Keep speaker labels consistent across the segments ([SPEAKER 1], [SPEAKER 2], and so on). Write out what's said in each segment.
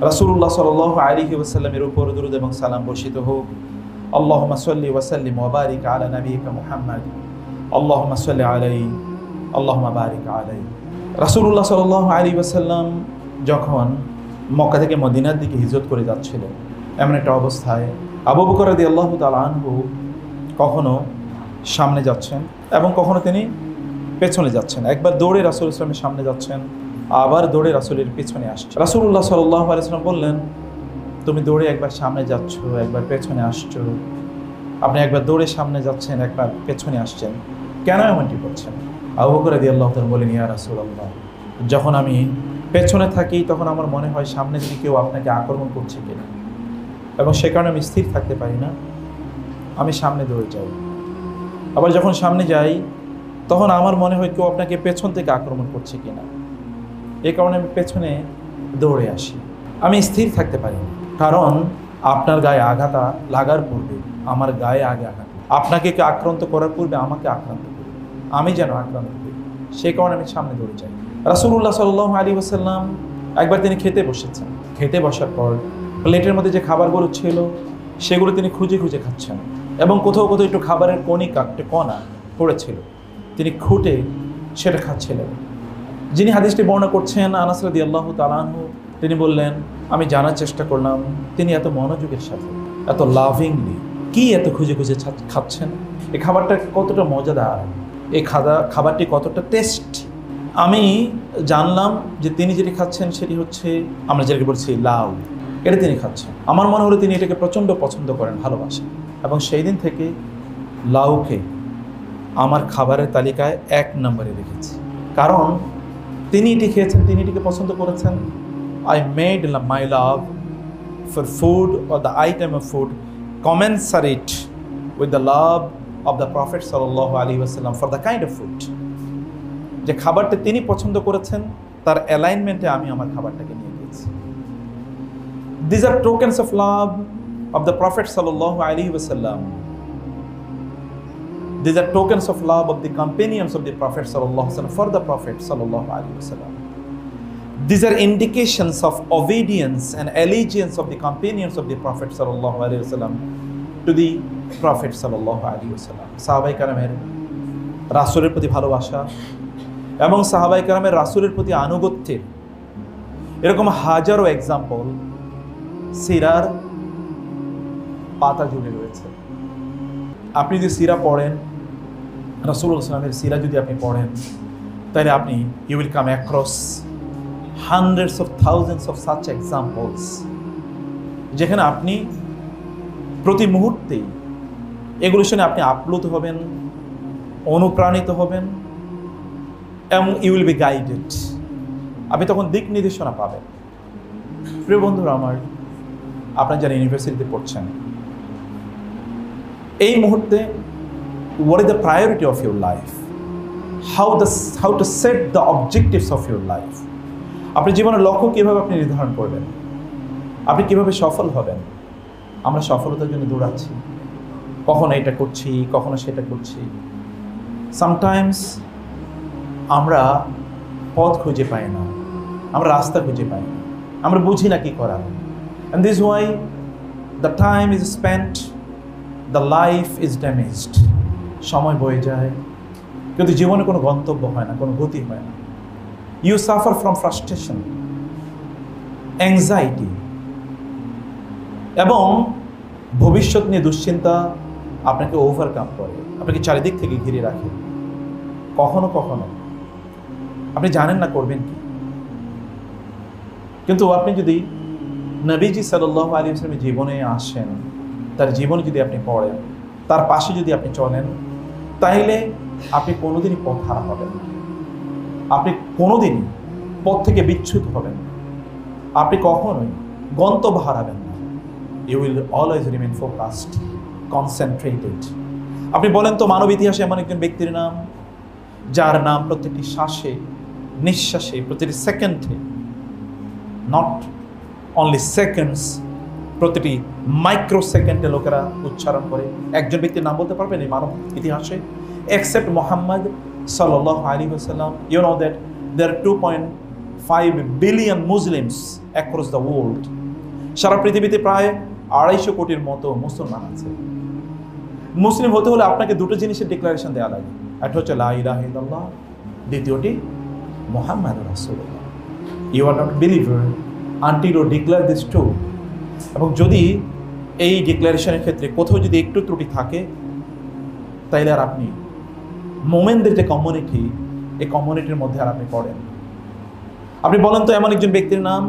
[SPEAKER 1] রাসূলুল্লাহ সাল্লাল্লাহু আলাইহি ওয়াসাল্লামের উপর দরুদ এবং সালাম বর্ষিত হোক। আল্লাহুম্মা সাল্লি ওয়া সাল্লিম ওয়া বারিক আলা নাবিয়িকা মুহাম্মদ। আল্লাহুম্মা সাল্লি আলাইহি আল্লাহুম্মা বারিক আলাইহি। রাসূলুল্লাহ সাল্লাল্লাহু আলাইহি ওয়াসাল্লাম যখন মক্কা থেকে মদিনার দিকে হিজরত করে যাচ্ছিলেন, এমন একটা অবস্থায় আবু বকর রাদিয়াল্লাহু তাআলা আনহু কখনো সামনে যাচ্ছেন এবং কখনো তিনি পেছনে যাচ্ছেন। একবার দৌড়ে রাসূল ইসলামের সামনে যাচ্ছেন, আবার দৌড়ে রাসূলের পেছনে আসছেন। রাসূলুল্লাহ সাল্লাল্লাহু আলাইহি ওয়াসাল্লাম বললেন, তুমি দৌড়ে একবার সামনে যাচ্ছ, একবার পেছনে আসছো, আপনি একবার দৌড়ে সামনে যাচ্ছেন, একবার পেছনে আসছেন, কেন এমনটি করছেন? আবু বকর রাদিয়াল্লাহু তাআলা বলেন, ইয়া রাসূলুল্লাহ, যখন আমি পেছনে থাকি তখন আমার মনে হয় সামনে থেকে কেউ আপনাকে আক্রমণ করছে কিনা, এবং সে কারণে আমি স্থির থাকতে পারি না, আমি সামনে দৌড়ে যাই। আবার যখন সামনে যাই তখন আমার মনে হয় কেউ আপনাকে পেছন থেকে আক্রমণ করছে কিনা, এই কারণে আমি পেছনে দৌড়ে আসি। আমি স্থির থাকতে পারি না, কারণ আপনার গায়ে আঘাত লাগার পূর্বে আমার গায়ে আগে আঘাত, আপনাকে আক্রান্ত করার পূর্বে আমাকে আক্রান্ত করবে, আমি যেন আক্রান্ত করি, সেই কারণে আমি সামনে দৌড়ে যাই। রাসূলুল্লাহ সাল্লাল্লাহু আলাইহি ওয়াসাল্লাম একবার তিনি খেতে বসেছেন। খেতে বসার পর প্লেটের মধ্যে যে খাবারগুলো ছিল সেগুলো তিনি খুঁজে খুঁজে খাচ্ছেন, এবং কোথাও কোথাও একটু খাবারের কণা পড়েছিল, তিনি খুঁটে সেটা খাচ্ছিলেন। যিনি হাদিসটি বর্ণনা করছেন আনাস রাদিয়াল্লাহু তাআলা আনহু, তিনি বললেন, আমি জানার চেষ্টা করলাম তিনি এত মনোযোগের সাথে, এত লাভিংলি কি এত খুঁজে খুঁজে খাচ্ছেন, এই খাবারটা কতটা মজাদার, এই খাবারটি কতটা টেস্ট। আমি জানলাম যে তিনি যেটি খাচ্ছেন সেটি হচ্ছে, আমরা যেটাকে বলছি লাউ, এটা তিনি খাচ্ছেন। আমার মনে হলো তিনি এটাকে প্রচণ্ড পছন্দ করেন, ভালোবাসেন, এবং সেই দিন থেকে লাউকে আমার খাবারের তালিকায় 1 নম্বরে রেখেছি, কারণ তিনি এটি খেয়েছেন, তিনি এটিকে পছন্দ করেছেন। I made my love for food or the item of food commensurate with the love of the Prophet sallallahu alaihi wasallam for the kind of food. যে খাবারটা তিনি পছন্দ করেছেন তার অ্যালাইনমেন্টে আমি আমার খাবারটাকে নিয়ে গেছি। These are tokens of love of the Prophet sallallahu alaihi wasallam. These are tokens of love of the companions of the Prophet sallallahu alaihi wasallam for the Prophet sallallahu alaihi wasallam. These are indications of obedience and allegiance of the companions of the Prophet sallallahu alaihi wasallam to the Prophet sallallahu alaihi wasallam. সাহাবায়ে কেরামের রাসূলের প্রতি ভালোবাসা এবং সাহাবায়ে কেরামের রাসূলের প্রতি আনুগত্যের এরকম হাজারো এক্সাম্পল সিরার পাতা জুড়ে রয়েছে। আপনি যদি সিরা পড়েন, রাসূলুল্লাহ সাল্লাল্লাহু আলাইহি ওয়াসাল্লামের সিরা যদি আপনি পড়েন, তাহলে আপনি you will come across hundreds of thousands of such examples, যেখানে আপনি প্রতি মুহূর্তেই এগুলোর সঙ্গে আপনি আপ্লুত হবেন, অনুপ্রাণিত হবেন, এবং ইউ উইল বি গাইডেড, আপনি তখন দিক নির্দেশনা পাবেন। প্রিয় বন্ধুরা আমার, আপনারা যারা ইউনিভার্সিটিতে পড়ছেন, এই মুহূর্তে what is the priority of your life, how to set the objectives of your life, আপনি জীবনের লক্ষ্য কীভাবে আপনি নির্ধারণ করবেন, আপনি কীভাবে সফল হবেন। আমরা সফলতার জন্য দৌড়াচ্ছি, কখনো এটা করছি, কখনো সেটা করছি। সামটাইমস আমরা পথ খুঁজে পাই না, আমরা রাস্তা খুঁজে পাই না, আমরা বুঝি না কী করা। And this why the time is spent, the life is damaged. সময় বয়ে যায়, কিন্তু জীবনে কোনো গন্তব্য হয় না, কোনো গতি হয় না। You suffer from frustration, anxiety, এবং ভবিষ্যৎ নিয়ে দুশ্চিন্তা আপনাকে ওভারকাম করে, আপনাকে চারিদিক থেকে ঘিরে রাখে। কখনো কখনো আপনি জানেন না করবেন কি, কিন্তু আপনি যদি নবীজি সাল্লাল্লাহু আলাইহি ওয়াসাল্লামের জীবনে আসেন, তার জীবনে যদি আপনি পড়েন, তার পাশে যদি আপনি চলেন, তাইলে আপনি কোনোদিনই পথ হারা হবেন না, আপনি কোনোদিনই পথ থেকে বিচ্যুত হবেন না, আপনি কখনোই গন্তব্য হারাবেন না। You will always remain focused, concentrated. আপনি বলেন তো মানব ইতিহাসে এমন একজন ব্যক্তির নাম, যার নাম প্রত্যেকটি শ্বাসে নিঃশ্বাসে প্রতিটি সেকেন্ডে, নট অনলি সেকেন্ডস, প্রতিটি মাইক্রো সেকেন্ডে লোকেরা উচ্চারণ করে। একজন ব্যক্তির নাম বলতে পারবেন এই মানব ইতিহাসে? Except Muhammad sallallahu alaihi wasallam, you know that there are 5 billion Muslims across the world. সারা পৃথিবীতে প্রায় 250 কোটির মতো মুসলমান আছে। মুসলিম হতে হলে আপনাকে দুটো জিনিসের ডিক্লারেশন দেওয়া লাগে। একটা হচ্ছে লা ইলাহা ইল্লাল্লাহ, দ্বিতীয়টি মুহাম্মাদুর রাসূলুল্লাহ। You are not believer until you declare this two. এবং যদি এই ডিক্লারেশনের ক্ষেত্রে কোথাও যদি একটু ত্রুটি থাকে, তাইলে আর আপনি মোমেনদের যে কমিউনিটি, এই কমিউনিটির মধ্যে আর আপনি পড়েন। আপনি বলেন তো এমন একজন ব্যক্তির নাম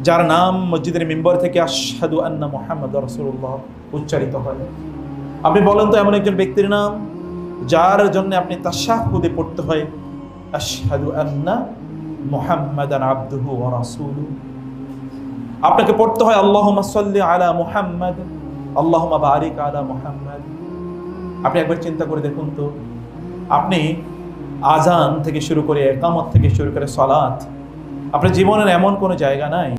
[SPEAKER 1] যার নাম মসজিদের মিম্বর থেকে আশহাদু আন্না মুহাম্মাদুর রাসূলুল্লাহ উচ্চারিত হয়। আপনি বলেন তো এমন একজন ব্যক্তির নাম যার জন্য আপনি তাশাহুদে পড়তে হয় আশহাদু আন্না মুহাম্মাদান আবদুহু ওয়া রাসূলুহু। আপনাকে পড়তে হয় আল্লাহুম্মা সাল্লি আলা মুহাম্মাদ, আল্লাহুম্মা বারিক আলা মুহাম্মাদ। আপনি একবার চিন্তা করে দেখুন তো, আপনি আজান থেকে শুরু করে ইকামত থেকে শুরু করে সালাত, আপনার জীবনের এমন কোনো জায়গা নাই